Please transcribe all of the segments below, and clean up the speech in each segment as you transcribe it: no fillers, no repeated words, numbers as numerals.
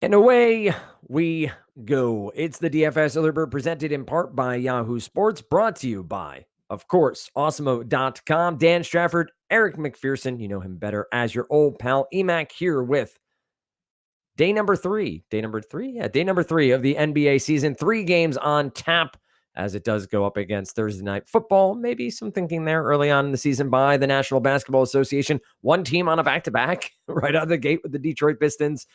And away we go. It's the DFS Early presented in part by Yahoo Sports, brought to you by, of course, Awesemo.com. Dan Strafford, Eric McPherson, you know him better as your old pal Emac, here with day number three. Day number three? Yeah, day number three of the NBA season. 3 games on tap as it does go up against Thursday night football. Maybe some thinking there early on in the season by the National Basketball Association. One team on a back-to-back right out of the gate with the Detroit Pistons.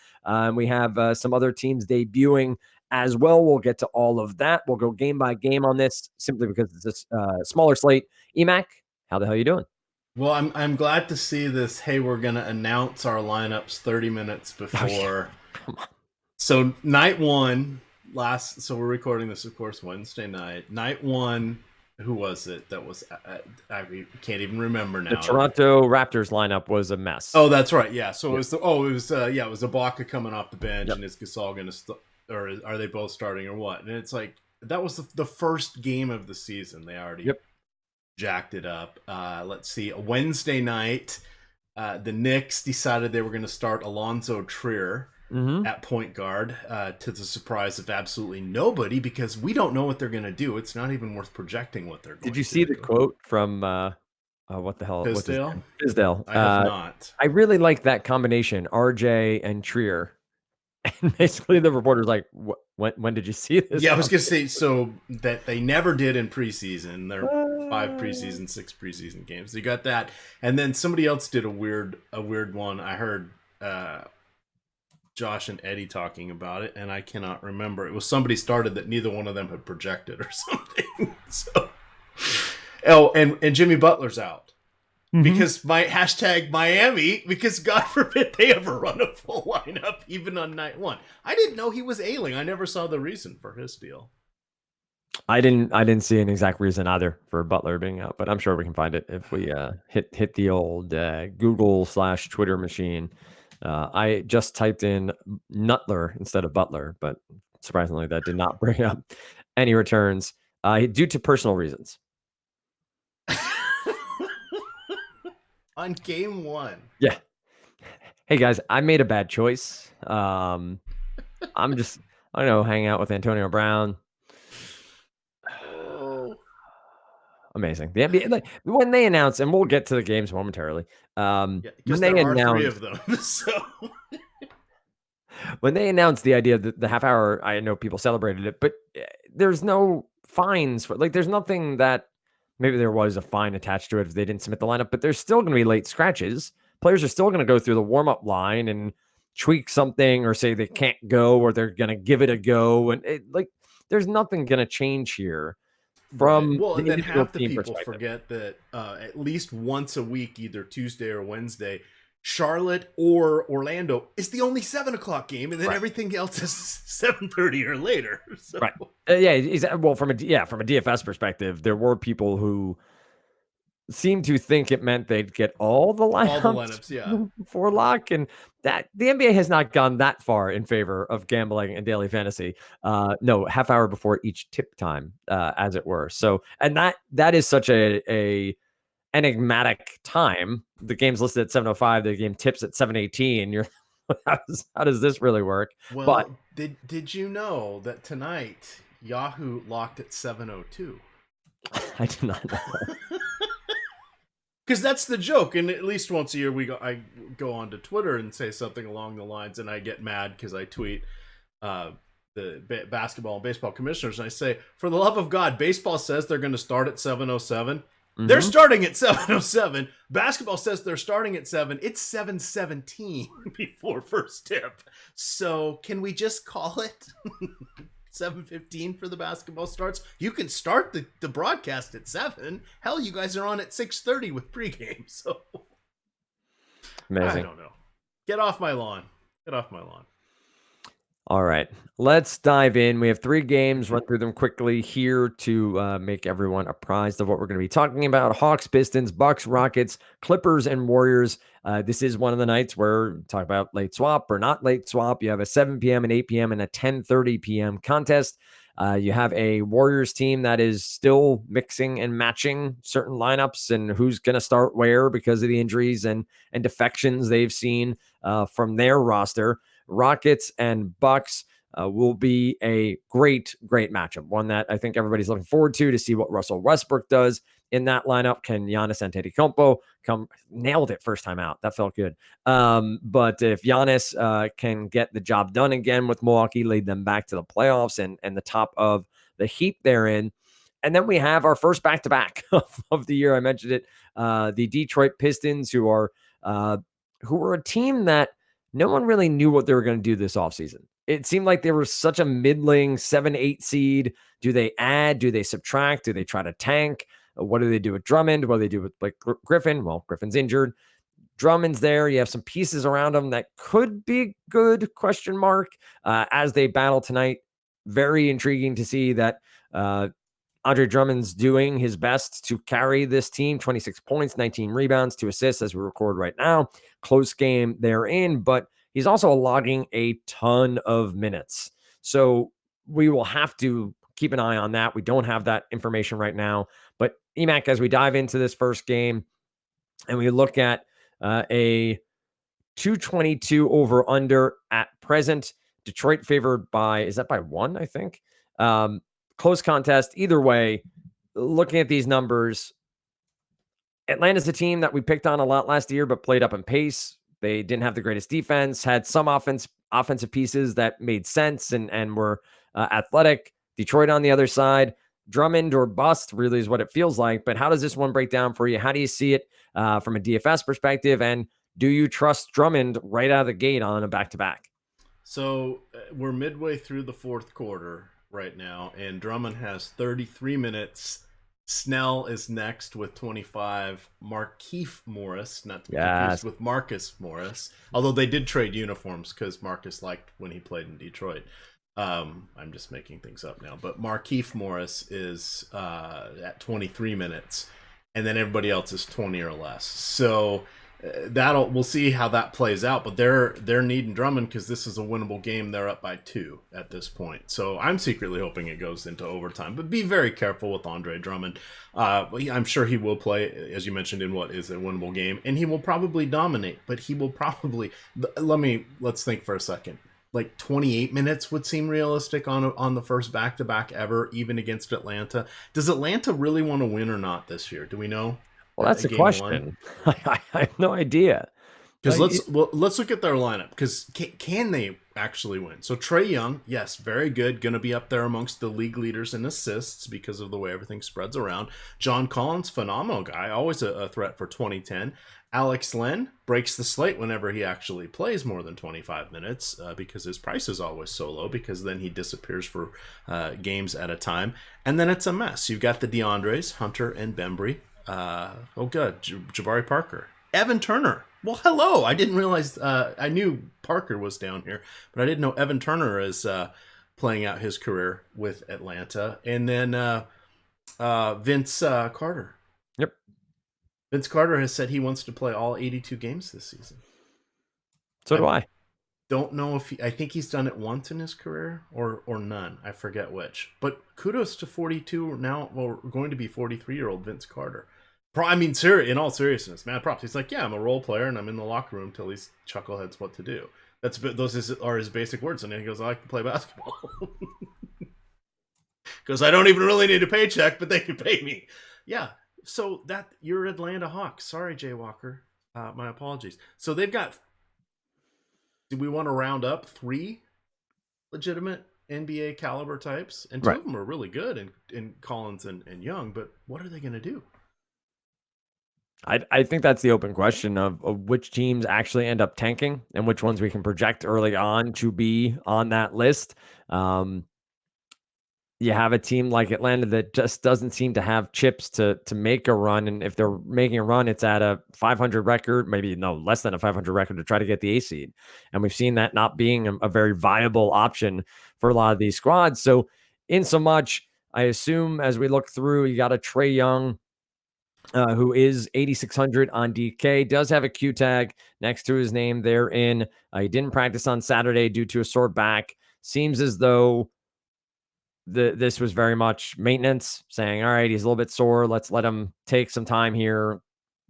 We have some other teams debuting as well. We'll get to all of that. We'll go game by game on this simply because it's a smaller slate. Emac, how the hell you doing? Well, I'm glad to see this. Hey, we're gonna announce our lineups 30 minutes before. Oh, yeah. Come on. So night one, so we're recording this, of course, Wednesday night. Night one, who was it? That was I can't even remember now. The Toronto Raptors lineup was a mess. Oh, that's right. Yeah. So it was it was Ibaka coming off the bench, and is Gasol gonna or are they both starting or what? And it's like that was the first game of the season. They already jacked it up. Let's see. Wednesday night, the Knicks decided they were going to start Alonzo Trier at point guard, to the surprise of absolutely nobody, because we don't know what they're going to do. It's not even worth projecting what they're going to do. Did you see the quote from what the hell? Fizdale? Fizdale. I have not. I really like that combination, RJ and Trier. And basically the reporter's like, when did you see this? Yeah, I was going to say, so that they never did in preseason. There are 5 preseason, 6 preseason games. You got that. And then somebody else did a weird one. I heard Josh and Eddie talking about it, and I cannot remember. It was somebody started that neither one of them had projected or something. So, and Jimmy Butler's out. Because my hashtag Miami, because God forbid they ever run a full lineup even on night one. I didn't know he was ailing. I never saw the reason for his deal. I didn't see an exact reason either for Butler being out, but I'm sure we can find it if we hit the old Google/Twitter machine. I just typed in Nutler instead of Butler, but surprisingly that did not bring up any returns due to personal reasons. On game one. Yeah. Hey guys, I made a bad choice. I'm just, I don't know, hanging out with Antonio Brown. Amazing. The NBA, like, when they announce, and we'll get to the games momentarily. Because when they there are announce 3 of them. So when they announced the idea that the half hour, I know people celebrated it, but there's no fines for, like, there's nothing that, maybe there was a fine attached to it if they didn't submit the lineup, but there's still going to be late scratches. Players are still going to go through the warm-up line and tweak something or say they can't go or they're going to give it a go. And there's nothing going to change here. From well, and then half the people forget that at least once a week, either Tuesday or Wednesday, Charlotte or Orlando is the only 7:00 game, and then everything else is 7:30 or later. So. Right? Well, from a DFS perspective, there were people who seemed to think it meant they'd get all the lineups, for lock, and that the NBA has not gone that far in favor of gambling and daily fantasy. No, half hour before each tip time, as it were. So, and that is such a enigmatic time. The game's listed at 7:05. The game tips at 7:18. You're how does this really work? Well, but did you know that tonight Yahoo locked at 7:02? I did not know. Because that's the joke, and at least once a year I go onto Twitter and say something along the lines, and I get mad because I tweet the basketball and baseball commissioners, and I say, for the love of God, baseball says they're going to start at 7:07. They're starting at 7:07. Basketball says they're starting at 7. It's 7:17 before first tip. So can we just call it 7:15 for the basketball starts? You can start the broadcast at 7. Hell, you guys are on at 6:30 with pregame. So amazing. I don't know. Get off my lawn. Get off my lawn. All right, let's dive in. We have 3 games, run through them quickly here to make everyone apprised of what we're going to be talking about. Hawks, Pistons, Bucks, Rockets, Clippers, and Warriors. This is one of the nights where we talk about late swap or not late swap. You have a 7 p.m., an 8 p.m., and a 10:30 p.m. contest. You have a Warriors team that is still mixing and matching certain lineups and who's going to start where because of the injuries and defections they've seen from their roster. Rockets and Bucks will be a great matchup. One that I think everybody's looking forward to see what Russell Westbrook does in that lineup. Can Giannis Antetokounmpo nailed it first time out? That felt good. But if Giannis can get the job done again with Milwaukee, lead them back to the playoffs and the top of the heap they're in. And then we have our first back-to-back of the year. I mentioned it. The Detroit Pistons, who are a team that no one really knew what they were going to do this offseason. It seemed like they were such a middling 7-8 seed. Do they add? Do they subtract? Do they try to tank? What do they do with Drummond? What do they do with Blake Griffin? Well, Griffin's injured. Drummond's there. You have some pieces around him that could be good, ? As they battle tonight. Very intriguing to see that Andre Drummond's doing his best to carry this team. 26 points, 19 rebounds, 2 assists as we record right now. Close game they're in, but he's also logging a ton of minutes. So we will have to keep an eye on that. We don't have that information right now. But EMAC, as we dive into this first game and we look at a 222 over under at present, Detroit favored by 1, I think. Close contest. Either way, looking at these numbers, Atlanta's a team that we picked on a lot last year, but played up in pace. They didn't have the greatest defense, had some offensive pieces that made sense and were athletic. Detroit on the other side, Drummond or bust really is what it feels like. But how does this one break down for you? How do you see it from a DFS perspective? And do you trust Drummond right out of the gate on a back-to-back? So we're midway through the fourth quarter right now, and Drummond has 33 minutes. Snell is next with 25. Markieff Morris, not to be confused with Marcus Morris, although they did trade uniforms because Marcus liked when he played in Detroit. I'm just making things up now, but Markieff Morris is at 23 minutes, and then everybody else is 20 or less. So we'll see how that plays out, but they're needing Drummond because this is a winnable game. They're up by 2 at this point, so I'm secretly hoping it goes into overtime. But be very careful with Andre Drummond. I'm sure he will play, as you mentioned, in what is a winnable game, and he will probably dominate. But he will probably let's think for a second. Like 28 minutes would seem realistic on the first back-to-back ever, even against Atlanta. Does Atlanta really want to win or not this year? Do we know? Well, that's the question. I have no idea. Because let's look at their lineup. Because can they actually win? So Trae Young, yes, very good. Going to be up there amongst the league leaders in assists because of the way everything spreads around. John Collins, phenomenal guy, always a threat for 2010. Alex Len breaks the slate whenever he actually plays more than 25 minutes because his price is always so low, because then he disappears for games at a time. And then it's a mess. You've got the DeAndres, Hunter, and Bembry. Jabari Parker. Evan Turner. Well, hello. I didn't realize, I knew Parker was down here, but I didn't know Evan Turner is playing out his career with Atlanta. And then Vince Carter. Yep. Vince Carter has said he wants to play all 82 games this season. So do I. Don't know if I think he's done it once in his career or none. I forget which. But kudos to 42 now, well, going to be 43-year-old Vince Carter. I mean, in all seriousness, mad props. He's like, yeah, I'm a role player and I'm in the locker room till these chuckleheads what to do. Those are his basic words. And then he goes, I like to play basketball. Because I don't even really need a paycheck, but they can pay me. Yeah. So that you're Atlanta Hawks. Sorry, Jay Walker. My apologies. So they've got. Do we want to round up 3 legitimate NBA caliber types? And 2 of them are really good in Collins and Young. But what are they going to do? I think that's the open question of which teams actually end up tanking and which ones we can project early on to be on that list. You have a team like Atlanta that just doesn't seem to have chips to make a run. And if they're making a run, it's at a 500 record, maybe less than a 500 record to try to get the A seed. And we've seen that not being a very viable option for a lot of these squads. So in so much, I assume as we look through, you got a Trae Young, who is 8,600 on DK, does have a Q tag next to his name therein. He didn't practice on Saturday due to a sore back. Seems as though this was very much maintenance, saying, all right, he's a little bit sore. Let's let him take some time here,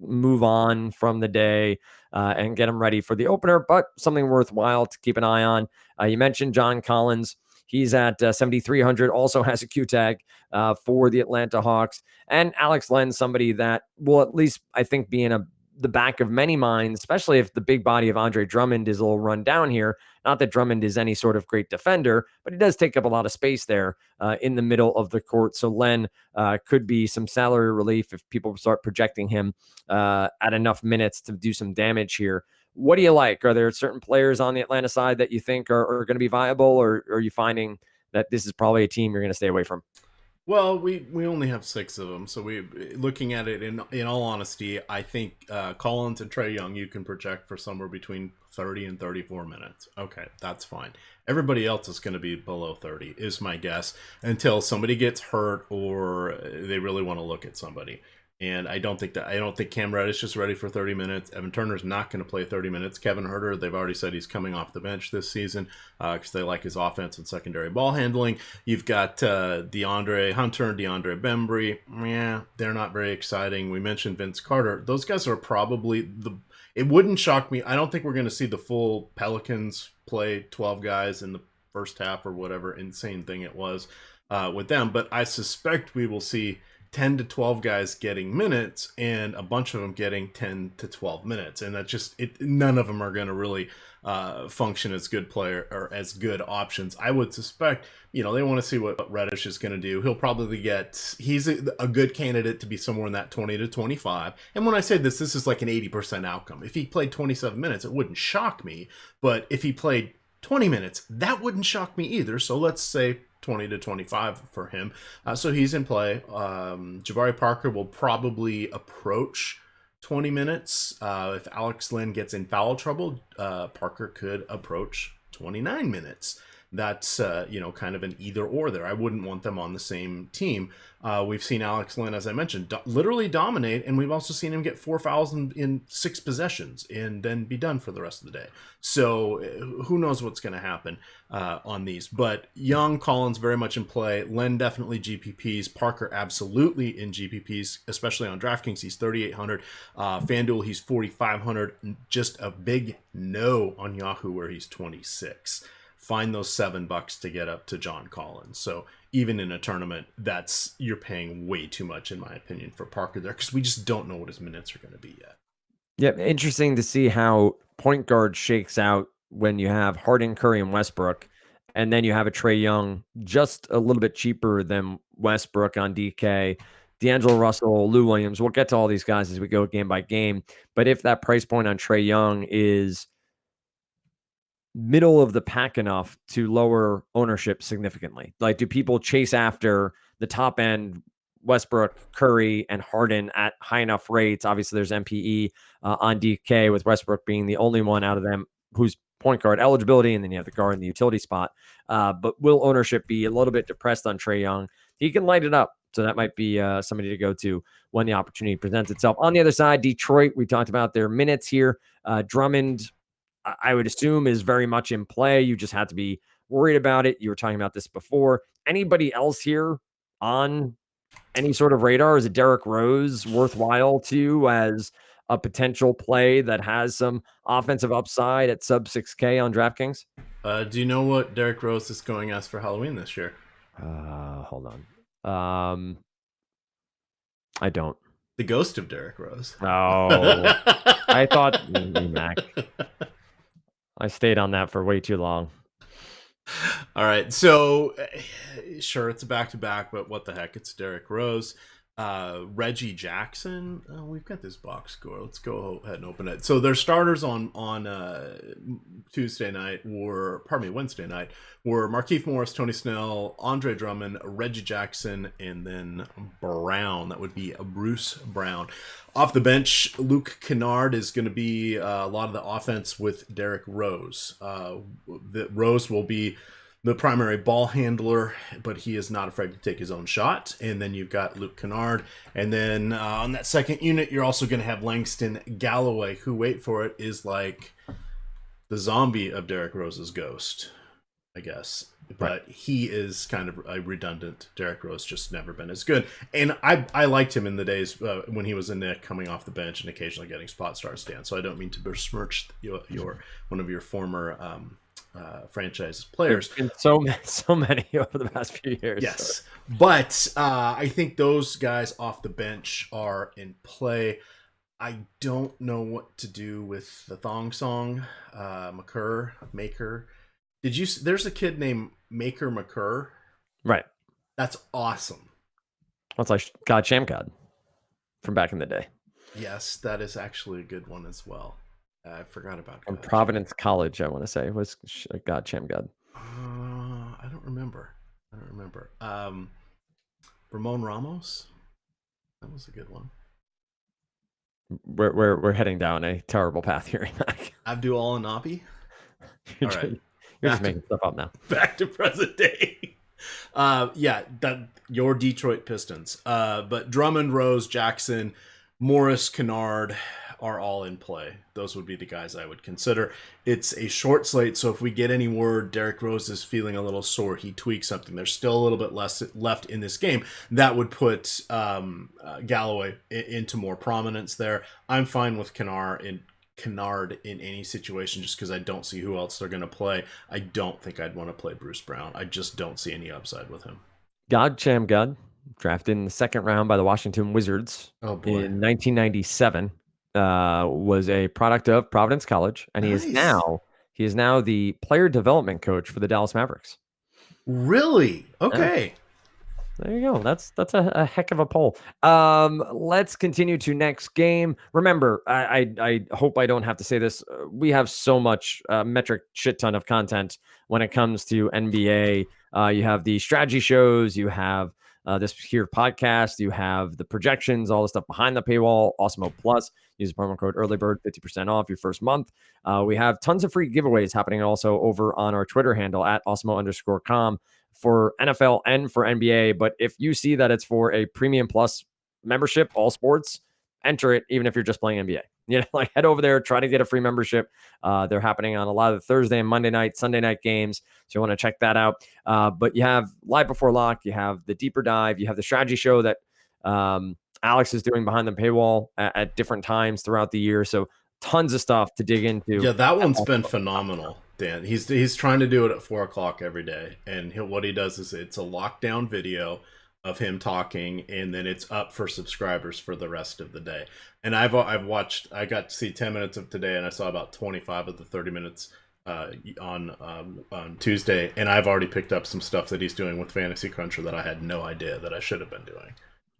move on from the day and get him ready for the opener, but something worthwhile to keep an eye on. You mentioned John Collins. He's at 7,300, also has a Q tag for the Atlanta Hawks. And Alex Len, somebody that will at least, I think, be in the back of many minds, especially if the big body of Andre Drummond is a little run down here. Not that Drummond is any sort of great defender, but he does take up a lot of space there in the middle of the court. So Len could be some salary relief if people start projecting him at enough minutes to do some damage here. What do you like? Are there certain players on the Atlanta side that you think are going to be viable, or are you finding that this is probably a team you're going to stay away from? Well, we only have 6 of them, so we looking at it in all honesty, I think Collins and Trae Young you can project for somewhere between 30 and 34 minutes. Okay, that's fine. Everybody else is going to be below 30, is my guess, until somebody gets hurt or they really want to look at somebody. And I don't think Cam Reddish is ready for 30 minutes. Evan Turner's not going to play 30 minutes. Kevin Huerter, they've already said he's coming off the bench this season because they like his offense and secondary ball handling. You've got DeAndre Hunter and DeAndre Bembry. Yeah, they're not very exciting. We mentioned Vince Carter. Those guys are probably it wouldn't shock me. I don't think we're going to see the full Pelicans play 12 guys in the first half or whatever insane thing it was with them. But I suspect we will see 10 to 12 guys getting minutes and a bunch of them getting 10 to 12 minutes. And that's just none of them are going to really function as good player or as good options. I would suspect, they want to see what Reddish is going to do. He'll probably he's a good candidate to be somewhere in that 20 to 25. And when I say this is like an 80% outcome. If he played 27 minutes, it wouldn't shock me. But if he played 20 minutes, that wouldn't shock me either. So let's say 20 to 25 for him. So he's in play. Jabari Parker will probably approach 20 minutes. If Alex Len gets in foul trouble, Parker could approach 29 minutes. That's, kind of an either or there. I wouldn't want them on the same team. We've seen Alex Len, as I mentioned, literally dominate, and we've also seen him get 4 fouls in 6 possessions and then be done for the rest of the day. So who knows what's going to happen on these. But Young, Collins very much in play. Len definitely GPPs. Parker absolutely in GPPs, especially on DraftKings. He's 3,800. FanDuel, he's 4,500. Just a big no on Yahoo where he's 26. Find those $7 to get up to John Collins. So even in a tournament, you're paying way too much, in my opinion, for Parker there because we just don't know what his minutes are going to be yet. Yeah, interesting to see how point guard shakes out when you have Harden, Curry, and Westbrook, and then you have a Trae Young just a little bit cheaper than Westbrook on DK. D'Angelo Russell, Lou Williams. We'll get to all these guys as we go game by game. But if that price point on Trae Young is middle of the pack enough to lower ownership significantly? Like, do people chase after the top end Westbrook, Curry, and Harden at high enough rates? Obviously, there's MPE on DK, with Westbrook being the only one out of them who's point guard eligibility, and then you have the guard in the utility spot. But will ownership be a little bit depressed on Trae Young? He can light it up. So that might be somebody to go to when the opportunity presents itself. On the other side, Detroit, we talked about their minutes here. Drummond, I would assume, is very much in play. You just have to be worried about it. You were talking about this before. Anybody else here on any sort of radar? Is it Derrick Rose worthwhile too as a potential play that has some offensive upside at sub 6K on DraftKings? Do you know what Derrick Rose is going as for Halloween this year? Hold on. I don't. The ghost of Derrick Rose. Oh, I thought Mac. I stayed on that for way too long. All right, so sure, it's a back-to-back, but what the heck? It's Derrick Rose. Reggie Jackson. Oh, we've got this box score. Let's go ahead and open it. So their starters on Wednesday night were Markieff Morris, Tony Snell, Andre Drummond, Reggie Jackson, and then Brown. That would be Bruce Brown. Off the bench, Luke Kennard is going to be a lot of the offense with Derrick Rose. Rose will be the primary ball handler, but he is not afraid to take his own shot. And then you've got Luke Kennard. And then on that second unit, you're also going to have Langston Galloway, who, wait for it, is like the zombie of Derrick Rose's ghost. I guess. Right. But he is kind of a redundant. Derrick Rose just never been as good. And I liked him in the days when he was in Nick, coming off the bench and occasionally getting spot start stands. So I don't mean to besmirch your one of your former franchise players. There's been so many over the past few years. Yes. So. But I think those guys off the bench are in play. I don't know what to do with the Thong Song, Maker. Did you? There's a kid named Maker McCurr. Right. That's awesome. That's like God Shamgod from back in the day. Yes, that is actually a good one as well. I forgot about From God Providence College, I want to say, was God Shamgod. I don't remember. Ramon Ramos. That was a good one. We're heading down a terrible path here. Abdul Anabi. You're just making stuff up now. Back to present day. That your Detroit Pistons. But Drummond, Rose, Jackson, Morris, Kennard are all in play. Those would be the guys I would consider. It's a short slate, so if we get any word Derrick Rose is feeling a little sore, he tweaks something, there's still a little bit less left in this game, that would put Galloway into more prominence there. I'm fine with Kennard in any situation just because I don't see who else they're going to play. I don't think I'd want to play Bruce Brown. I just don't see any upside with him. God Shamgod, drafted in the second round by the Washington Wizards in 1997, was a product of Providence College, and Nice. he is now the player development coach for the Dallas Mavericks. Really? Okay. Yeah. There you go. That's a heck of a poll. Let's continue to next game. Remember, I hope I don't have to say this. We have so much metric shit ton of content when it comes to NBA. You have the strategy shows, you have this here podcast, you have the projections, all the stuff behind the paywall, Awesemo Plus. Use the promo code EarlyBird, 50% off your first month. We have tons of free giveaways happening also over on our Twitter handle at Awesemo_com. For NFL and for NBA. But if you see that it's for a premium plus membership, all sports, enter it, even if you're just playing NBA. You know, like head over there, try to get a free membership. They're happening on a lot of the Thursday and Monday night, Sunday night games. So you want to check that out. But you have Live Before Lock, you have the Deeper Dive, you have the strategy show that Alex is doing behind the paywall at different times throughout the year. So tons of stuff to dig into. Yeah, that one's been phenomenal, Dan. He's trying to do it at 4:00 every day, and what he does is it's a lockdown video of him talking, and then it's up for subscribers for the rest of the day. And I've watched. I got to see 10 minutes of today, and I saw about 25 of the 30 minutes on Tuesday, and I've already picked up some stuff that he's doing with Fantasy Cruncher that I had no idea that I should have been doing.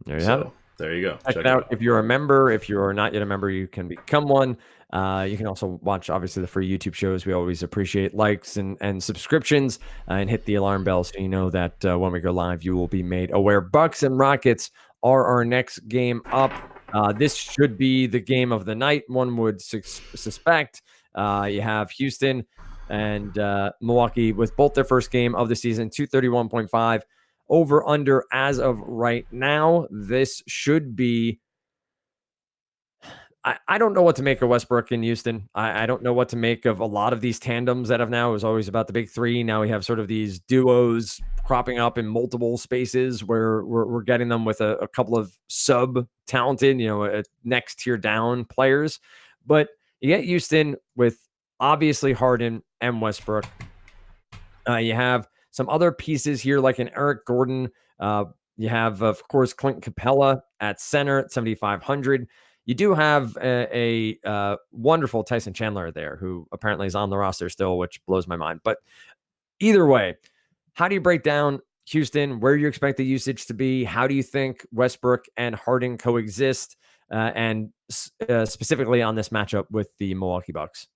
There you have it. There you go. Check it out. If you're a member, if you are not yet a member, you can become one. You can also watch, obviously, the free YouTube shows. We always appreciate likes and subscriptions, and hit the alarm bell so you know that when we go live, you will be made aware. Bucks and Rockets are our next game up. This should be the game of the night, one would suspect. You have Houston and Milwaukee with both their first game of the season, 231.5. Over under as of right now. This should be. I don't know what to make of Westbrook in Houston. I don't know what to make of a lot of these tandems that have now. It was always about the big three. Now we have sort of these duos cropping up in multiple spaces where we're getting them with a couple of sub-talented, next tier down players. But you get Houston with obviously Harden and Westbrook. You have some other pieces here, like an Eric Gordon. You have, of course, Clint Capella at center at 7,500. You do have a wonderful Tyson Chandler there, who apparently is on the roster still, which blows my mind. But either way, how do you break down Houston? Where do you expect the usage to be? How do you think Westbrook and Harden coexist? And specifically on this matchup with the Milwaukee Bucks?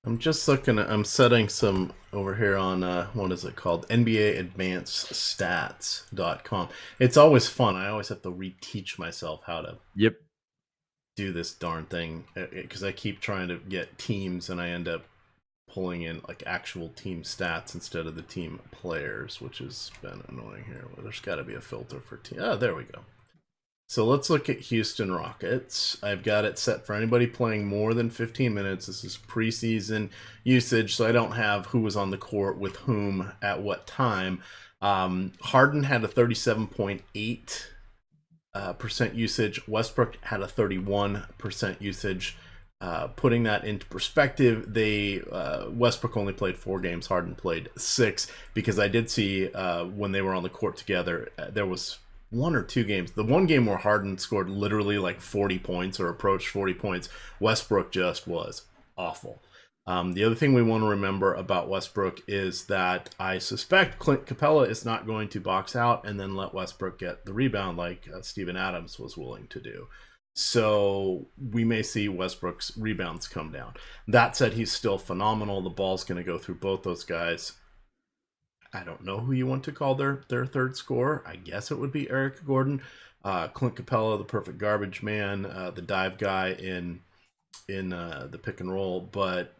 I'm just looking at, I'm setting some over here on, what is it called? NBA Advanced Stats.com. It's always fun. I always have to reteach myself how to do this darn thing, because I keep trying to get teams and I end up pulling in like actual team stats instead of the team players, which has been annoying here. Well, there's got to be a filter for team. Oh, there we go. So let's look at Houston Rockets. I've got it set for anybody playing more than 15 minutes. This is preseason usage, so I don't have who was on the court with whom at what time. Harden had a 37.8% usage. Westbrook had a 31% usage. Putting that into perspective, Westbrook only played 4 games. Harden played 6, because I did see when they were on the court together, there was 1 or 2 games. The one game where Harden scored literally like 40 points or approached 40 points, Westbrook just was awful. The other thing we want to remember about Westbrook is that I suspect Clint Capella is not going to box out and then let Westbrook get the rebound like Steven Adams was willing to do. So we may see Westbrook's rebounds come down. That said, he's still phenomenal. The ball's going to go through both those guys. I don't know who you want to call their third scorer. I guess it would be Eric Gordon. Clint Capella, the perfect garbage man, the dive guy in the pick and roll. But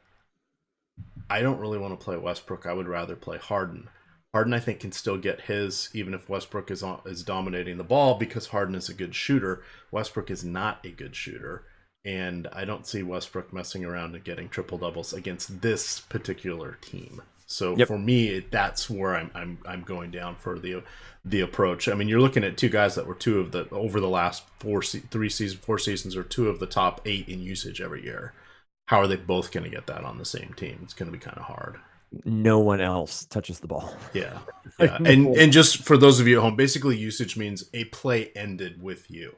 I don't really want to play Westbrook. I would rather play Harden. Harden, I think, can still get his, even if Westbrook is dominating the ball, because Harden is a good shooter. Westbrook is not a good shooter, and I don't see Westbrook messing around and getting triple doubles against this particular team. So for me, that's where I'm going down for the approach. I mean, you're looking at 2 guys that were over the last 4 seasons, or 2 of the top 8 in usage every year. How are they both going to get that on the same team? It's going to be kind of hard. No one else touches the ball. Yeah. And just for those of you at home, basically usage means a play ended with you.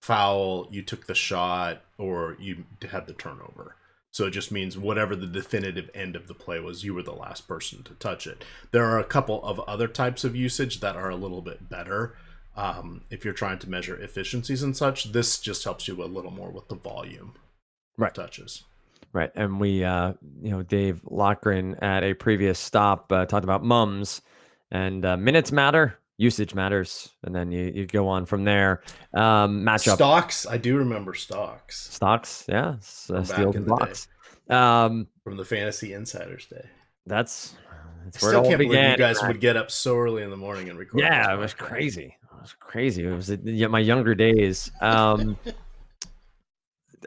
Foul, you took the shot, or you had the turnover. So it just means whatever the definitive end of the play was, you were the last person to touch it. There are a couple of other types of usage that are a little bit better. If you're trying to measure efficiencies and such, this just helps you a little more with the volume of touches. Right. And we, Dave Lochran at a previous stop talked about mums, and minutes matter, usage matters. And then you go on from there. Matchup. Stocks. I do remember stocks. Stocks. Yeah. Steals and blocks. From the Fantasy Insiders day. That's where it all began. Believe you guys would get up so early in the morning and record. Yeah, it was crazy. It was my younger days.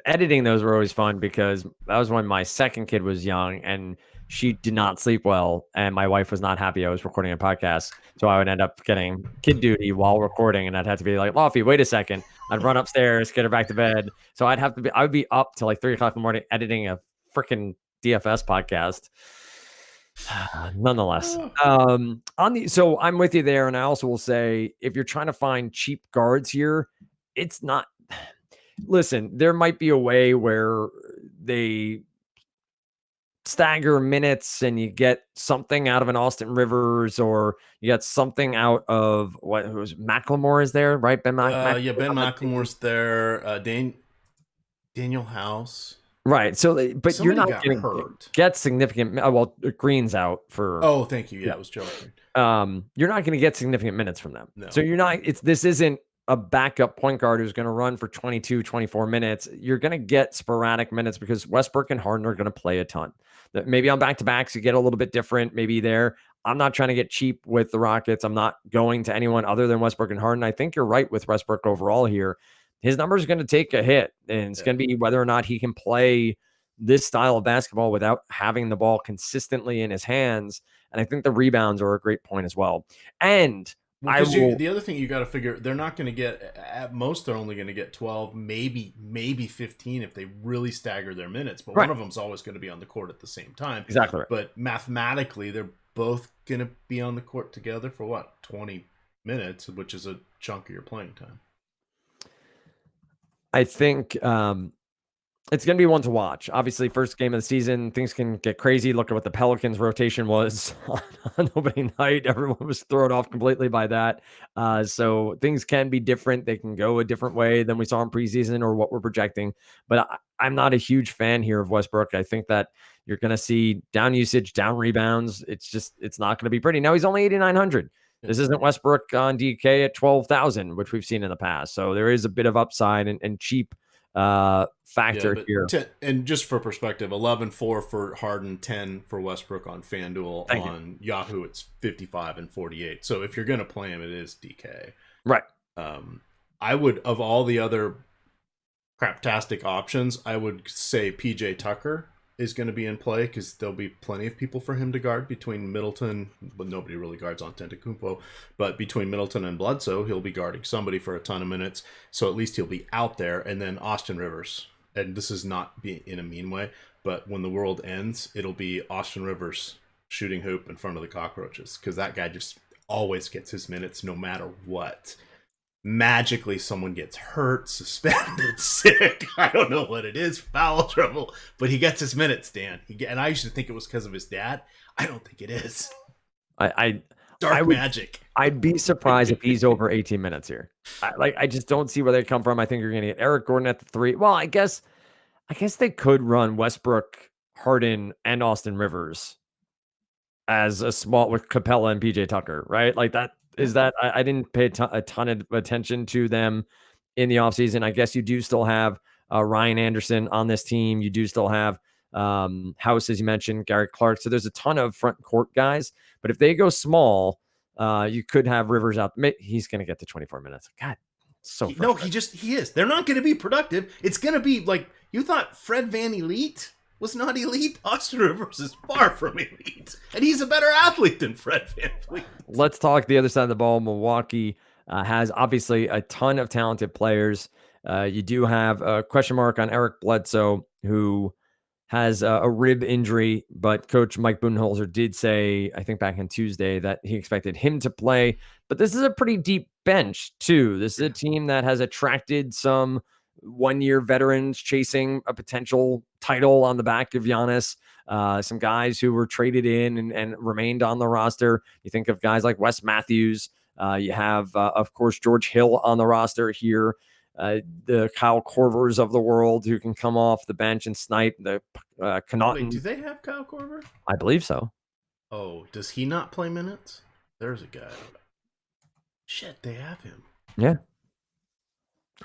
Editing those were always fun, because that was when my second kid was young and she did not sleep well, and my wife was not happy I was recording a podcast. So I would end up getting kid duty while recording, and I'd have to be like, Lofty, wait a second. I'd run upstairs, get her back to bed. So I would be up till like 3 o'clock in the morning editing a freaking DFS podcast. Nonetheless, so I'm with you there. And I also will say, if you're trying to find cheap guards here, it's not. Listen, there might be a way where they stagger minutes and you get something out of an Austin Rivers, or you get something out of McLemore is there, right? Ben McLemore's there. Daniel House. Right. So, but somebody, you're not going to get significant. Well, Green's out for. Oh, thank you. Yeah, I was joking. You're not going to get significant minutes from them. No. So you're not. This isn't a backup point guard who's going to run for 22, 24 minutes. You're going to get sporadic minutes, because Westbrook and Harden are going to play a ton. Maybe on back-to-backs, you get a little bit different. Maybe there. I'm not trying to get cheap with the Rockets. I'm not going to anyone other than Westbrook and Harden. I think you're right with Westbrook overall here. His numbers are going to take a hit, and it's going to be whether or not he can play this style of basketball without having the ball consistently in his hands. And I think the rebounds are a great point as well. And the other thing you got to figure, they're not going to get, at most, they're only going to get 12, maybe 15 if they really stagger their minutes. But one of them's always going to be on the court at the same time. Exactly right. But mathematically, they're both going to be on the court together for 20 minutes, which is a chunk of your playing time. I think it's going to be one to watch. Obviously, first game of the season, things can get crazy. Look at what the Pelicans rotation was on opening night. Everyone was thrown off completely by that. So things can be different. They can go a different way than we saw in preseason or what we're projecting. But I'm not a huge fan here of Westbrook. I think that you're going to see down usage, down rebounds. It's not going to be pretty. Now, he's only 8,900. This isn't Westbrook on DK at 12,000, which we've seen in the past. So there is a bit of upside and cheap factor here. And just for perspective, 11-4 for Harden, 10 for Westbrook on FanDuel. On Yahoo, it's 55 and 48. So if you're going to play him, it is DK. Right. I would, of all the other craptastic options, I would say PJ Tucker is going to be in play because there'll be plenty of people for him to guard between Middleton, but nobody really guards on Antetokounmpo. But between Middleton and Bledsoe, he'll be guarding somebody for a ton of minutes, so at least he'll be out there. And then Austin Rivers, and this is not be in a mean way, but when the world ends, it'll be Austin Rivers shooting hoop in front of the cockroaches because that guy just always gets his minutes no matter what. Magically someone gets hurt, suspended, sick, I don't know what it is, foul trouble, but he gets his minutes, Dan. And I used to think it was because of his dad. I don't think it is. I Dark magic. I'd be surprised if he's over 18 minutes here. I just don't see where they come from. I think you're going to get Eric Gordon at the 3. Well, I guess they could run Westbrook, Harden, and Austin Rivers as a small with Capella and PJ Tucker, right? Like that is that I didn't pay a ton of attention to them in the offseason. I guess you do still have Ryan Anderson on this team. You do still have House, as you mentioned, Gary Clark. So there's a ton of front court guys. But if they go small, you could have Rivers out. He's going to get to 24 minutes. God, so he is. They're not going to be productive. It's going to be like you thought Fred VanVleet was not elite. Austin Rivers is far from elite, and he's a better athlete than Fred VanVleet. Let's talk the other side of the ball. Milwaukee has obviously a ton of talented players. You do have a question mark on Eric Bledsoe, who has a rib injury, but Coach Mike Budenholzer did say, I think back on Tuesday, that he expected him to play. But this is a pretty deep bench, too. This is a team that has attracted some one-year veterans chasing a potential title on the back of Giannis. Some guys who were traded in and remained on the roster. You think of guys like Wes Matthews. You have, of course, George Hill on the roster here. The Kyle Korvers of the world who can come off the bench and snipe. The Connaughton. Wait, do they have Kyle Korver? I believe so. Oh, does he not play minutes? There's a guy. Shit, they have him. Yeah.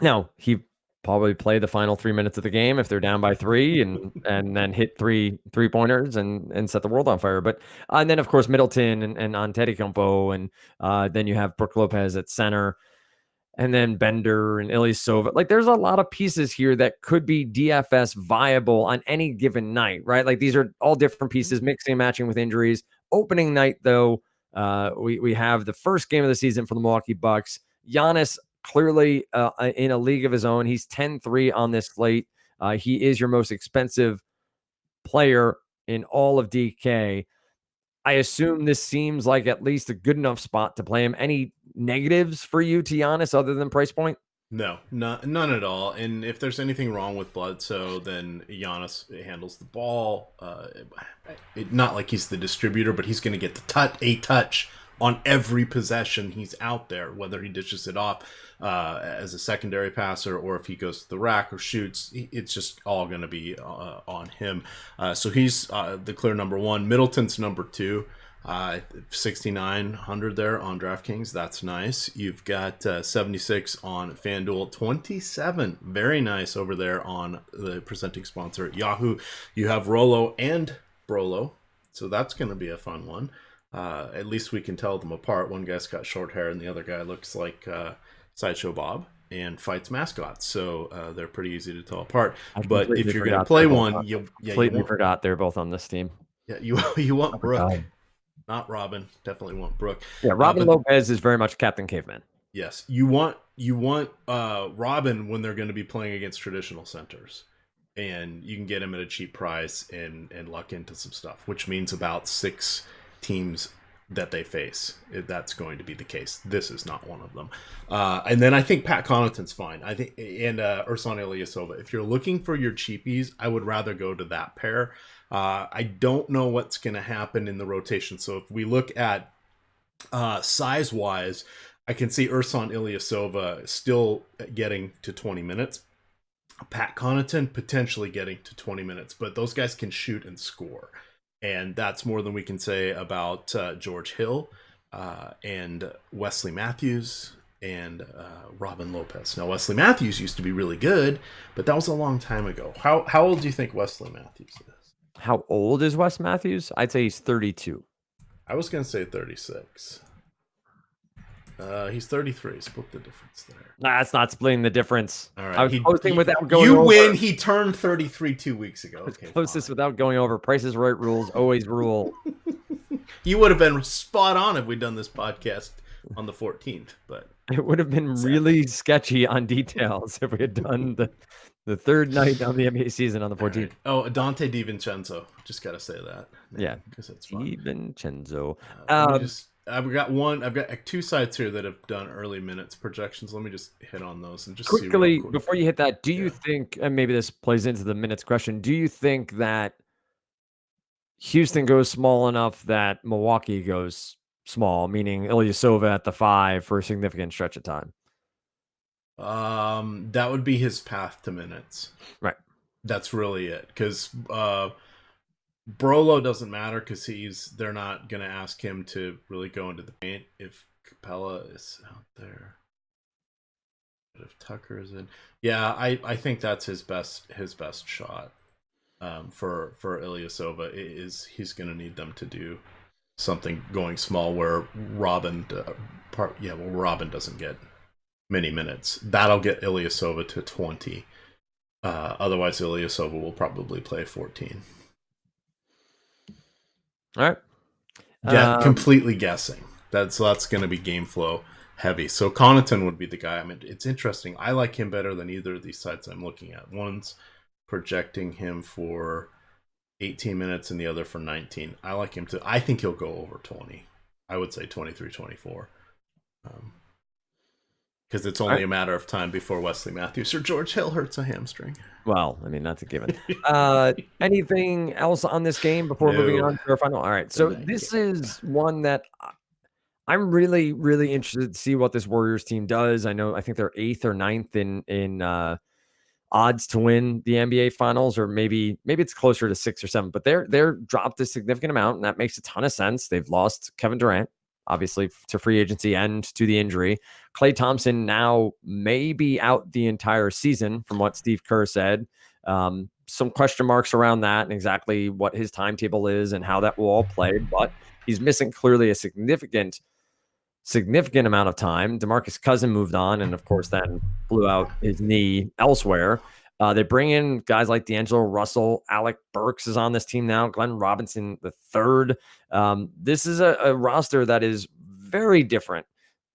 Now, he probably play the final 3 minutes of the game if they're down by 3 and then hit three-pointers and set the world on fire. But and then, of course, Middleton and Antetokounmpo, and then you have Brook Lopez at center. And then Bender and Ilyasova. Like, there's a lot of pieces here that could be DFS viable on any given night, right? Like, these are all different pieces, mixing and matching with injuries. Opening night, though, we have the first game of the season for the Milwaukee Bucks. Giannis clearly in a league of his own. He's 10-3 on this slate. He is your most expensive player in all of DK. I assume this seems like at least a good enough spot to play him. Any negatives for you to Giannis other than price point? No, none at all. And if there's anything wrong with Bledsoe, then Giannis handles the ball. Not like he's the distributor, but he's going to get a touch on every possession he's out there, whether he dishes it off as a secondary passer or if he goes to the rack or shoots. It's just all going to be on him. So he's the clear number one. Middleton's number 2. 6,900 there on DraftKings. That's nice. You've got 76 on FanDuel, 27. Very nice over there on the presenting sponsor, Yahoo. You have Rolo and Brolo, so that's going to be a fun one. At least we can tell them apart. One guy's got short hair and the other guy looks like Sideshow Bob and fights mascots, so they're pretty easy to tell apart. But if you're going to play one, you completely forgot they're both on this team. Yeah, you want Brooke. Not Robin. Definitely want Brooke. Yeah, Robin Lopez is very much Captain Caveman. Yes, you want Robin when they're going to be playing against traditional centers, and you can get him at a cheap price and luck into some stuff, which means about 6 teams that they face. That's going to be the case. This is not one of them. And then I think Pat Connaughton's fine. I think and Ersan Ilyasova. If you're looking for your cheapies, I would rather go to that pair. I don't know what's going to happen in the rotation. So if we look at size-wise, I can see Ersan Ilyasova still getting to 20 minutes. Pat Connaughton potentially getting to 20 minutes. But those guys can shoot and score. And that's more than we can say about George Hill and Wesley Matthews and Robin Lopez. Now, Wesley Matthews used to be really good, but that was a long time ago. How old do you think Wesley Matthews is? How old is Wes Matthews? I'd say he's 32. I was going to say 36. He's 33. Split the difference there. Nah, that's not splitting the difference. All right. I was closing without going you over. win. He turned 33 2 weeks ago. Okay, Closest fine. without going over. Price is Right rules always rule. You would have been spot on if we'd done this podcast on the 14th, but it would have been really sketchy on details if we had done the third night of the NBA season on the 14th. Right. Oh, Dante DiVincenzo. Just got to say that. Yeah, because it's fun. DiVincenzo. I've got 2 sites here that have done early minutes projections. Let me just hit on those and just quickly see quick. before you hit that. Do you think, and maybe this plays into the minutes question, do you think that Houston goes small enough that Milwaukee goes small, meaning Ilyasova at the 5 for a significant stretch of time? That would be his path to minutes. Right. That's really it. Because Brolo doesn't matter because they're not going to ask him to really go into the paint if Capella is out there. But if Tucker is in, yeah, I think that's his best shot. For Ilyasova he's going to need them to do something going small where Robin doesn't get many minutes. That'll get Ilyasova to 20. Otherwise, Ilyasova will probably play 14. All right. Completely guessing. That's going to be game flow heavy. So Connaughton would be the guy. I mean, it's interesting. I like him better than either of these sites I'm looking at. One's projecting him for 18 minutes and the other for 19. I think he'll go over 20. I would say 23, 24. Because it's only a matter of time before Wesley Matthews or George Hill hurts a hamstring. Well, I mean, that's a given. Anything else on this game before moving on to our final? All right. So this is one that I'm really, really interested to see what this Warriors team does. I think they're 8th or 9th in odds to win the NBA Finals, or maybe it's closer to 6 or 7. But they're dropped a significant amount, and that makes a ton of sense. They've lost Kevin Durant, obviously, to free agency and to the injury. Klay Thompson now may be out the entire season, from what Steve Kerr said. Some question marks around that and exactly what his timetable is and how that will all play. But he's missing clearly a significant amount of time. DeMarcus Cousins moved on, and of course, then blew out his knee elsewhere. They bring in guys like D'Angelo Russell. Alec Burks is on this team now. Glenn Robinson the third. This is a roster that is very different.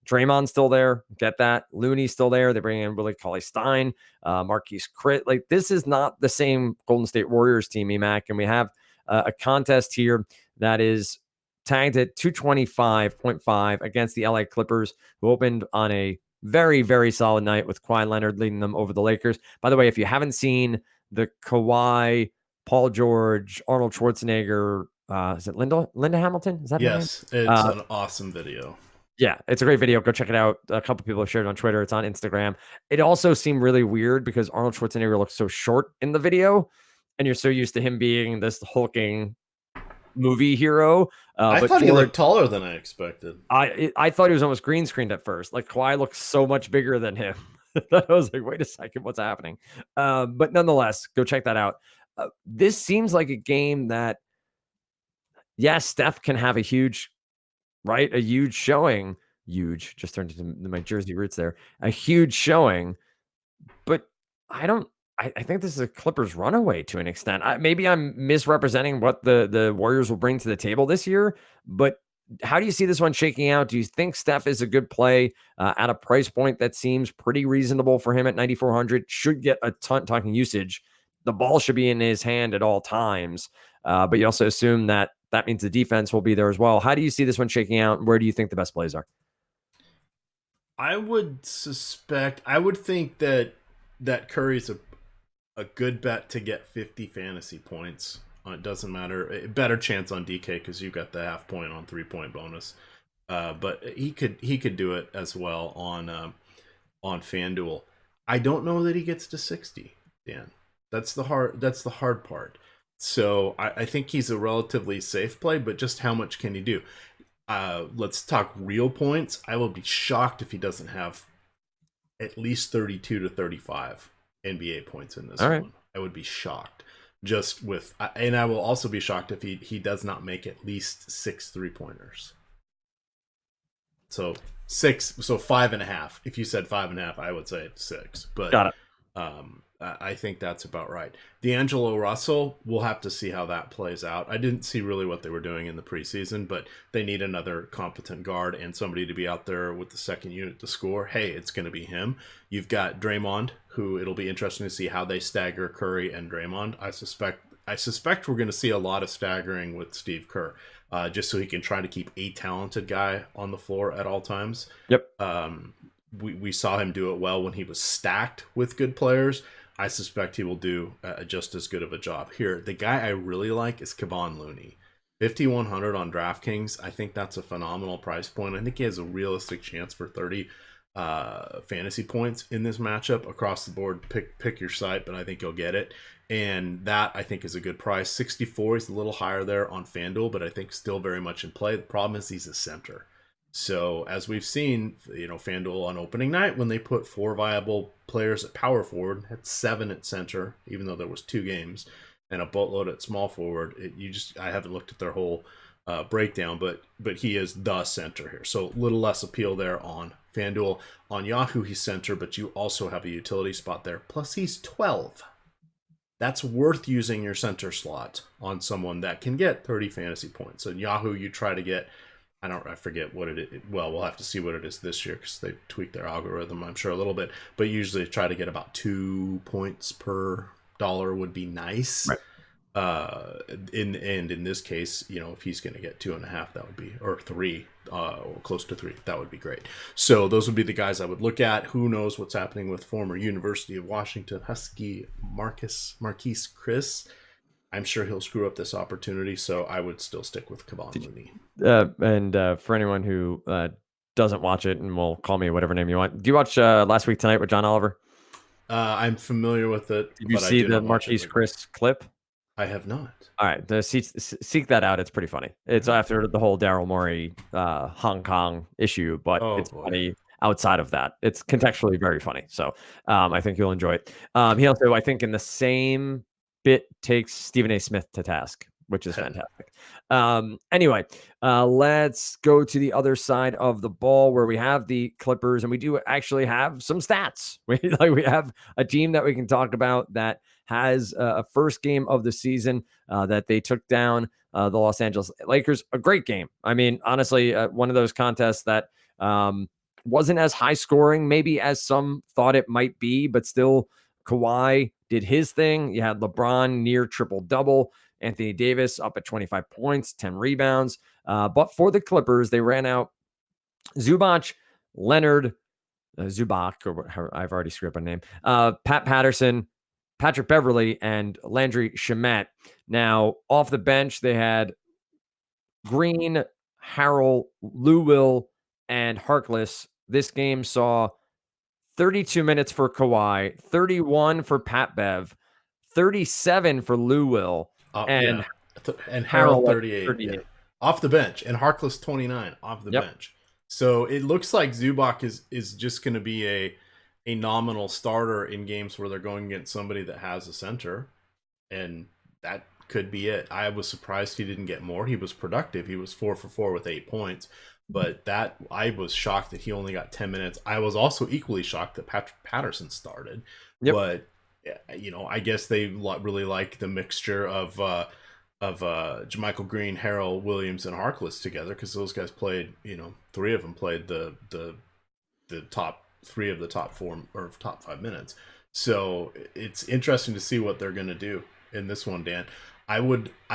Draymond's still there. Get that. Looney's still there. They bring in Willie Cauley-Stein, Marquise Crit. Like, this is not the same Golden State Warriors team, EMAC. And we have a contest here that is tagged at 225.5 against the LA Clippers, who opened on a very, very solid night with Kawhi Leonard leading them over the Lakers. By the way, if you haven't seen the Kawhi, Paul George, Arnold Schwarzenegger, is it Linda Hamilton? Is that yes? It's an awesome video. Yeah, it's a great video. Go check it out. A couple people have shared it on Twitter. It's on Instagram. It also seemed really weird because Arnold Schwarzenegger looks so short in the video, and you're so used to him being this hulking movie hero. I thought he looked taller than I expected. I thought he was almost green screened at first. Like, Kawhi looks so much bigger than him. I was like, wait a second, what's happening? But nonetheless, go check that out. This seems like a game that, yes, Steph can have a huge showing. Huge, just turned into my Jersey roots there. A huge showing, but I think this is a Clippers runaway to an extent. Maybe I'm misrepresenting what the Warriors will bring to the table this year, but how do you see this one shaking out? Do you think Steph is a good play at a price point that seems pretty reasonable for him at 9,400? Should get a ton talking usage. The ball should be in his hand at all times, but you also assume that means the defense will be there as well. How do you see this one shaking out? Where do you think the best plays are? I would think that Curry's a good bet to get 50 fantasy points. It doesn't matter. A better chance on DK because you got the half point on 3-point bonus. But he could do it as well on FanDuel. I don't know that he gets to 60, Dan. That's the hard part. So I think he's a relatively safe play, but just how much can he do? Let's talk real points. I will be shocked if he doesn't have at least 32 to 35 NBA points in this one. I would be shocked. And I will also be shocked if he does not make at least 6 3-pointers. So 6, so 5.5. If you said 5.5, I would say 6. But Got it. I think that's about right. D'Angelo Russell, we'll have to see how that plays out. I didn't see really what they were doing in the preseason, but they need another competent guard and somebody to be out there with the second unit to score. Hey, it's going to be him. You've got Draymond, who it'll be interesting to see how they stagger Curry and Draymond. I suspect we're going to see a lot of staggering with Steve Kerr, just so he can try to keep a talented guy on the floor at all times. Yep. We saw him do it well when he was stacked with good players. I suspect he will do just as good of a job here. The guy I really like is Kevon Looney. 5,100 on DraftKings. I think that's a phenomenal price point. I think he has a realistic chance for 30 fantasy points in this matchup across the board. Pick your site, but I think you'll get it. And that, I think, is a good price. 64 is a little higher there on FanDuel, but I think still very much in play. The problem is he's a center. So as we've seen, FanDuel on opening night, when they put 4 viable players at power forward, had 7 at center, even though there was 2 games, and a boatload at small forward. I haven't looked at their whole breakdown, but he is the center here. So a little less appeal there on FanDuel. On Yahoo, he's center, but you also have a utility spot there. Plus, he's 12. That's worth using your center slot on someone that can get 30 fantasy points. In Yahoo, you try to get, I forget what it is. Well, we'll have to see what it is this year because they tweaked their algorithm, I'm sure, a little bit. But usually try to get about 2 points per dollar would be nice. Right. In this case, if he's going to get 2.5, that would be, or 3, or close to 3, that would be great. So those would be the guys I would look at. Who knows what's happening with former University of Washington Husky Marquise Chris? I'm sure he'll screw up this opportunity, so I would still stick with Kevon Looney. And for anyone who doesn't watch it and will call me whatever name you want, do you watch Last Week Tonight with John Oliver? I'm familiar with it. Did you see the Marquise Chris clip? I have not. All right, seek that out. It's pretty funny. It's after the whole Daryl Morey Hong Kong issue, but it's funny outside of that. It's contextually very funny. So I think you'll enjoy it. He also, I think, in the same bit takes Stephen A. Smith to task, which is fantastic. Anyway, let's go to the other side of the ball where we have the Clippers, and we do actually have some stats. We have a team that we can talk about that has a first game of the season that they took down the Los Angeles Lakers. A great game. I mean, honestly, one of those contests that wasn't as high scoring, maybe as some thought it might be, but still Kawhi did his thing. You had LeBron near triple-double. Anthony Davis up at 25 points, 10 rebounds. But for the Clippers, they ran out Zubac, Leonard, Zubac, or I've already screwed up a name, Pat Patterson, Patrick Beverley, and Landry Shamet. Now, off the bench, they had Green, Harrell, Lou Will, and Harkless. This game saw 32 minutes for Kawhi, 31 for Pat Bev, 37 for Lou Will, and Harrell 38. Yeah. Off the bench, and Harkless 29 off the bench. So it looks like Zubac is just going to be a nominal starter in games where they're going against somebody that has a center, and that could be it. I was surprised he didn't get more. He was productive. He was 4 for 4 with 8 points. But I was shocked that he only got 10 minutes. I was also equally shocked that Patrick Patterson started. Yep. But, I guess they really like the mixture of JaMychal Green, Harrell, Williams, and Harkless together, because those guys played, 3 of them played the top 3 of the top 4 or top 5 minutes. So it's interesting to see what they're going to do in this one, Dan. I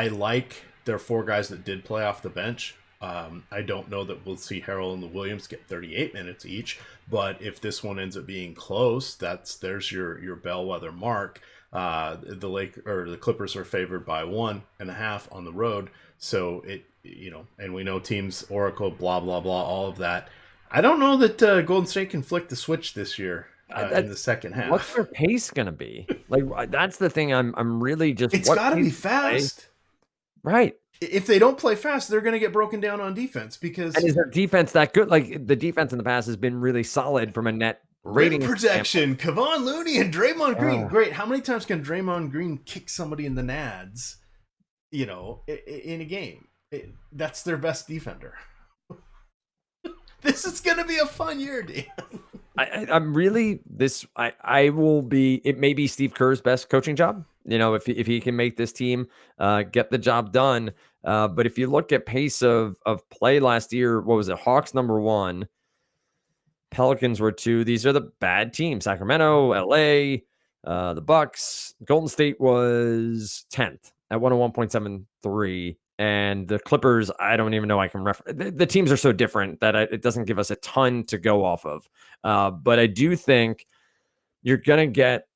like their 4 guys that did play off the bench. I don't know that we'll see Harrell and the Williams get 38 minutes each, but if this one ends up being close, there's your bellwether mark. The Clippers are favored by 1.5 on the road, so and we know teams Oracle, blah blah blah, all of that. I don't know that Golden State can flick the switch this year in the second half. What's their pace gonna be? Like, that's the thing. I'm really just. It's got to be fast, right? If they don't play fast, they're going to get broken down on defense because. And is their defense that good? Like, the defense in the past has been really solid from a net rating protection. Kevon Looney and Draymond Green. Great. How many times can Draymond Green kick somebody in the nads? In a game, that's their best defender. This is going to be a fun year, Dan. I'm really this. I will be. It may be Steve Kerr's best coaching job. If he can make this team get the job done. But if you look at pace of play last year, what was it? Hawks number 1, Pelicans were 2. These are the bad teams: Sacramento, LA, the Bucks. Golden State was 10th at 101.73. And the Clippers, I don't even know I can refer. The teams are so different that it doesn't give us a ton to go off of. But I do think you're going to get.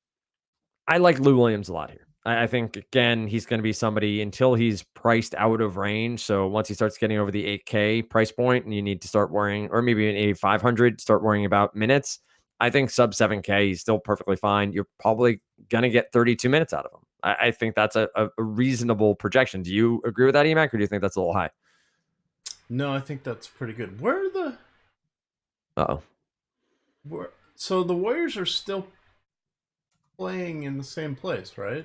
I like Lou Williams a lot here. I think, again, he's going to be somebody until he's priced out of range. So once he starts getting over the 8K price point and you need to start worrying, or maybe an 8,500, start worrying about minutes. I think sub 7K, he's still perfectly fine. You're probably going to get 32 minutes out of him. I think that's a reasonable projection. Do you agree with that, EMAC, or do you think that's a little high? No, I think that's pretty good. Where are the... Uh-oh. So the Warriors are still playing in the same place, right?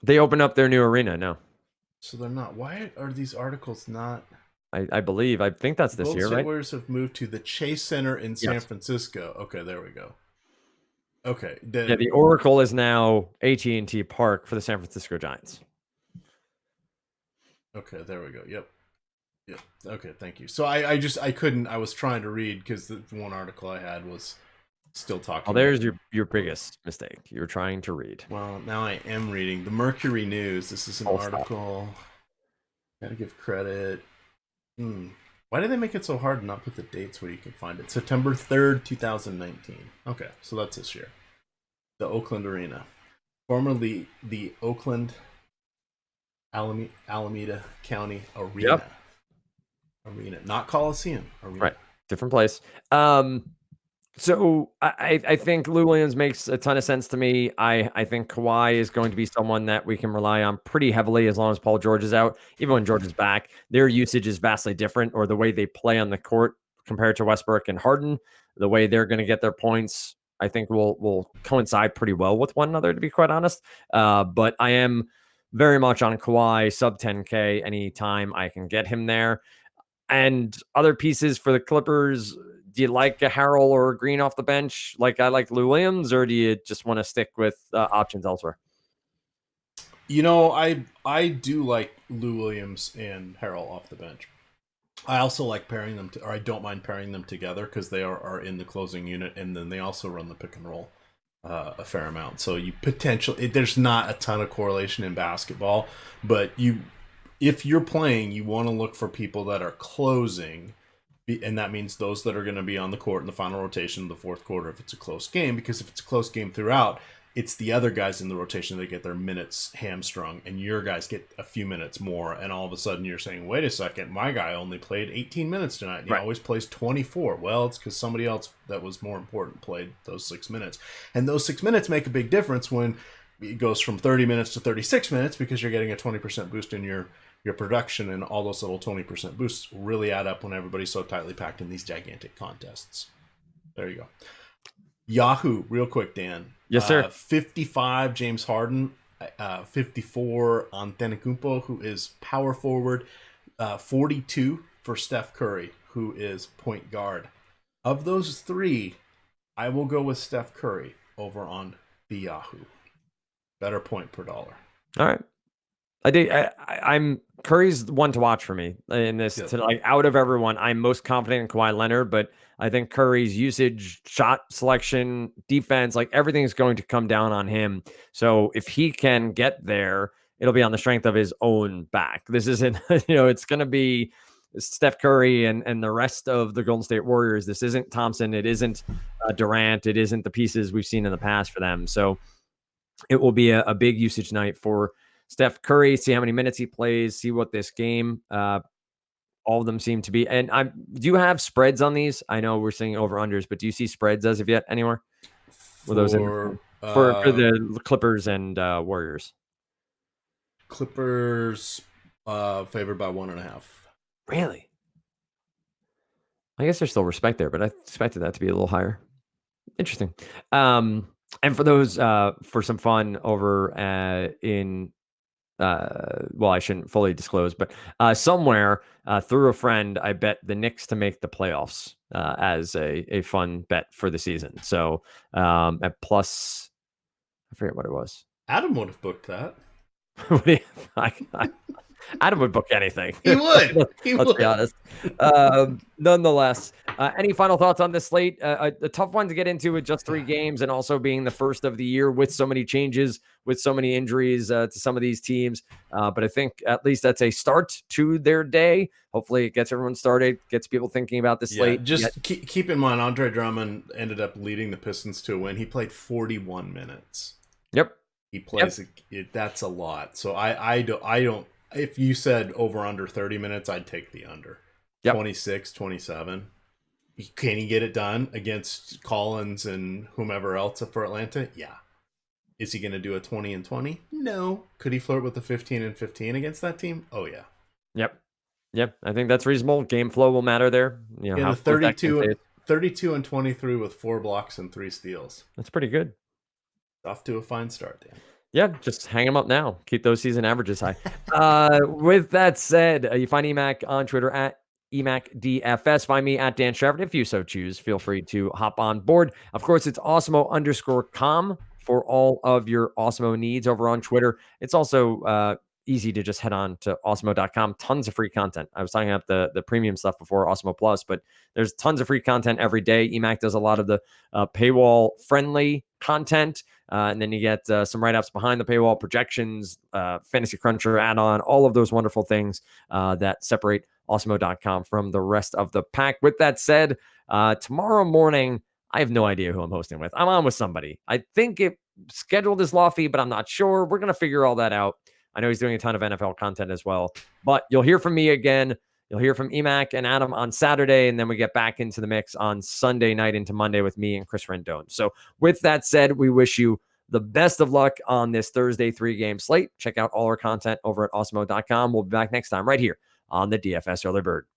They opened up their new arena, no. So they're not. Why are these articles not... I believe. I think that's this Golden year, State right? Warriors have moved to the Chase Center in San Yes. Francisco. Okay, there we go. Okay. The Oracle is now AT&T Park for the San Francisco Giants. Okay, there we go. Yep. Okay, thank you. So I couldn't. I was trying to read because the one article I had was still talking. Well, there's your biggest mistake. You're trying to read. Well, now I am reading the Mercury News. This is an article. Gotta give credit. Why did they make it so hard to not put the dates where you can find it? September 3rd, 2019. Okay, so that's this year. The Oakland Arena. Formerly the Oakland Alameda County Arena. Yep. Arena, not Coliseum. Arena. Right, different place. So I think Lou Williams makes a ton of sense to me. I think Kawhi is going to be someone that we can rely on pretty heavily as long as Paul George is out. Even when George is back, their usage is vastly different, or the way they play on the court compared to Westbrook and Harden. The way they're going to get their points, I think, will coincide pretty well with one another, to be quite honest. But I am very much on Kawhi, sub 10K anytime I can get him there. And other pieces for the Clippers, do you like a Harrell or a Green off the bench like I like Lou Williams, or do you just want to stick with options elsewhere? I do like Lou Williams and Harrell off the bench. I also like pairing them, or I don't mind pairing them together because they are in the closing unit, and then they also run the pick and roll a fair amount. So there's not a ton of correlation in basketball, but if you're playing, you want to look for people that are closing, and that means those that are going to be on the court in the final rotation of the fourth quarter if it's a close game, because if it's a close game throughout, it's the other guys in the rotation that get their minutes hamstrung, and your guys get a few minutes more, and all of a sudden you're saying, wait a second, my guy only played 18 minutes tonight, and he always plays 24. Well, it's because somebody else that was more important played those 6 minutes. And those 6 minutes make a big difference when it goes from 30 minutes to 36 minutes, because you're getting a 20% boost in your production, and all those little 20% boosts really add up when everybody's so tightly packed in these gigantic contests. There you go. Yahoo, real quick, Dan. Yes, sir. 55, James Harden. 54, Antetokounmpo, who is power forward. 42 for Steph Curry, who is point guard. Of those three, I will go with Steph Curry over on the Yahoo. Better point per dollar. All right. I'm Curry's one to watch for me in this. Yes. Out of everyone, I'm most confident in Kawhi Leonard, but I think Curry's usage, shot selection, defense, everything is going to come down on him. So if he can get there, it'll be on the strength of his own back. This isn't, it's going to be Steph Curry and the rest of the Golden State Warriors. This isn't Thompson. It isn't Durant. It isn't the pieces we've seen in the past for them. So it will be a big usage night for Steph Curry. See how many minutes he plays, see what this game, all of them seem to be. And do you have spreads on these? I know we're seeing over-unders, but do you see spreads as of yet anywhere? For the Clippers and Warriors? Clippers favored by 1.5. Really? I guess there's still respect there, but I expected that to be a little higher. Interesting. And for those, for some fun over in well, I shouldn't fully disclose, but somewhere through a friend, I bet the Knicks to make the playoffs as a fun bet for the season. So at plus, I forget what it was. Adam would have booked that. Adam would book anything. He would. Let's be honest. Nonetheless, any final thoughts on this slate? A tough one to get into with just 3 games and also being the first of the year with so many changes, with so many injuries to some of these teams. But I think at least that's a start to their day. Hopefully it gets everyone started, gets people thinking about the slate. Just keep in mind, Andre Drummond ended up leading the Pistons to a win. He played 41 minutes. Yep. He plays that's a lot. So I don't. If you said over under 30 minutes, I'd take the under. 26, 27. Can he get it done against Collins and whomever else for Atlanta? Yeah. Is he going to do a 20 and 20? No. Could he flirt with the 15 and 15 against that team? Oh yeah. Yep. I think that's reasonable. Game flow will matter there. You know, how 32 and 23 with 4 blocks and 3 steals. That's pretty good. Off to a fine start, Dan. Yeah, just hang them up now. Keep those season averages high. With that said, you find EMAC on Twitter at EMACDFS. Find me at Dan Strafford. If you so choose, feel free to hop on board. Of course, it's Awesemo_com for all of your Awesemo needs over on Twitter. It's also easy to just head on to awesemo.com. Tons of free content. I was talking about the premium stuff before, Awesemo Plus, but there's tons of free content every day. EMAC does a lot of the paywall-friendly content. And then you get some write-ups behind the paywall, projections, Fantasy Cruncher add-on, all of those wonderful things that separate Awesemo.com from the rest of the pack. With that said, tomorrow morning, I have no idea who I'm hosting with. I'm on with somebody. I think it scheduled is Lofty, but I'm not sure. We're going to figure all that out. I know he's doing a ton of NFL content as well. But you'll hear from me again. You'll hear from EMAC and Adam on Saturday, and then we get back into the mix on Sunday night into Monday with me and Chris Rendon. So with that said, we wish you the best of luck on this Thursday 3-game slate. Check out all our content over at awesemo.com. We'll be back next time right here on the DFS Early Bird.